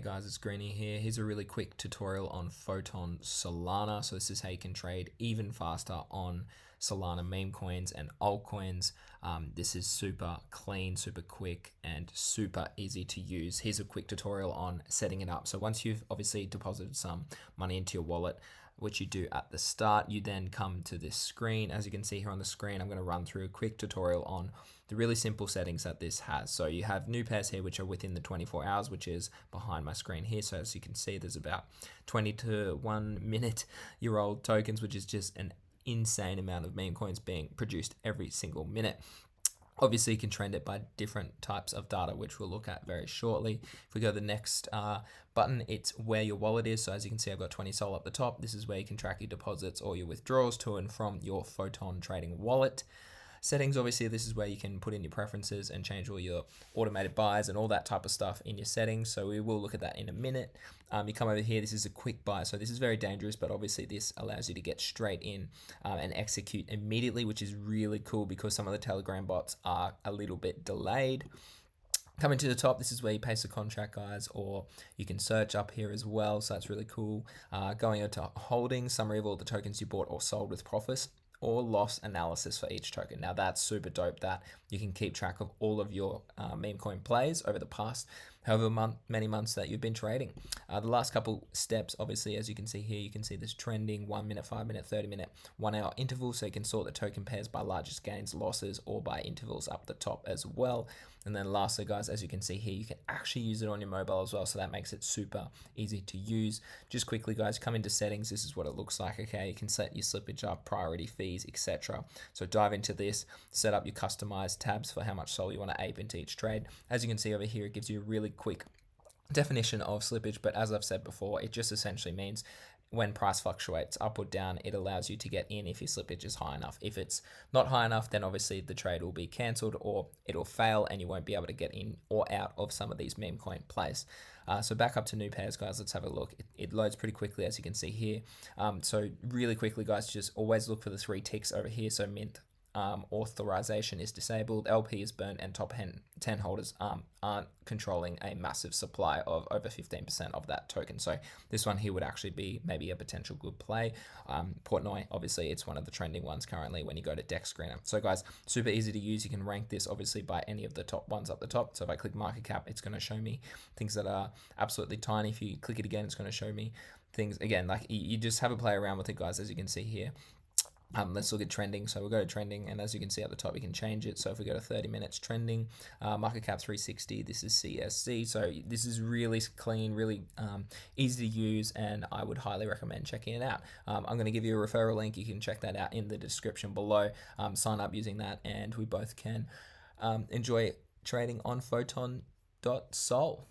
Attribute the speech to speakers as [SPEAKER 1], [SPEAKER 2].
[SPEAKER 1] Hey guys, it's Greeny here. Here's a really quick tutorial on Photon Solana. So this is how you can trade even faster on Solana meme coins and altcoins. This is super clean, super quick, and super easy to use. Here's a quick tutorial on setting it up. So once you've obviously deposited some money into your wallet, which you do at the start, you then come to this screen. As you can see here on the screen, I'm going to run through a quick tutorial on the really simple settings that this has. So you have new pairs here, which are within the 24 hours, which is behind my screen here. So as you can see, there's about 20 to 1 minute year old tokens, which is just an insane amount of meme coins being produced every single minute. Obviously, you can trend it by different types of data, which we'll look at very shortly. If we go to the next button, it's where your wallet is. So as you can see, I've got 20 Sol up the top. This is where you can track your deposits or your withdrawals to and from your Photon trading wallet. Settings, obviously, this is where you can put in your preferences and change all your automated buys and all that type of stuff in your settings. So we will look at that in a minute. You come over here, this is a quick buy. So this is very dangerous, but obviously this allows you to get straight in and execute immediately, which is really cool because some of the Telegram bots are a little bit delayed. Coming to the top, this is where you paste the contract, guys, or you can search up here as well. So that's really cool. Going into holdings, summary of all the tokens you bought or sold with profits, or loss analysis for each token. Now that's super dope that you can keep track of all of your meme coin plays over the past however many months that you've been trading. The last couple steps, obviously, as you can see here, you can see this trending 1 minute, 5 minute, 30 minute, 1 hour interval. So you can sort the token pairs by largest gains, losses, or by intervals up the top as well. And then lastly, guys, as you can see here, you can actually use it on your mobile as well. So that makes it super easy to use. Just quickly, guys, come into settings. This is what it looks like. Okay, you can set your slippage up, priority fees, etc. So dive into this, set up your customized tabs for how much Sol you want to ape into each trade. As you can see over here, it gives you a really quick definition of slippage, but as I've said before, it just essentially means when price fluctuates up or down, it allows you to get in if your slippage is high enough. If it's not high enough, then obviously the trade will be cancelled or it'll fail and you won't be able to get in or out of some of these meme coin plays. So back up to new pairs, guys, let's have a look. It loads pretty quickly, as you can see here. So really quickly, guys, just always look for the 3 ticks over here. So mint authorization is disabled, LP is burnt, and top 10 holders aren't controlling a massive supply of over 15% of that token. So this one here would actually be maybe a potential good play. Portnoy, obviously, it's one of the trending ones currently when you go to Dex Screener. So guys, super easy to use. You can rank this obviously by any of the top ones up the top. So if I click market cap, it's going to show me things that are absolutely tiny. If you click it again, it's going to show me things again, like you just have a play around with it, guys, as you can see here. Let's look at trending. So we'll go to trending, and as you can see at the top, you can change it. So if we go to 30 minutes trending, market cap 360, this is CSC. So this is really clean, really easy to use, and I would highly recommend checking it out. I'm going to give you a referral link. You can check that out in the description below. Sign up using that, and we both can enjoy trading on photon.sol.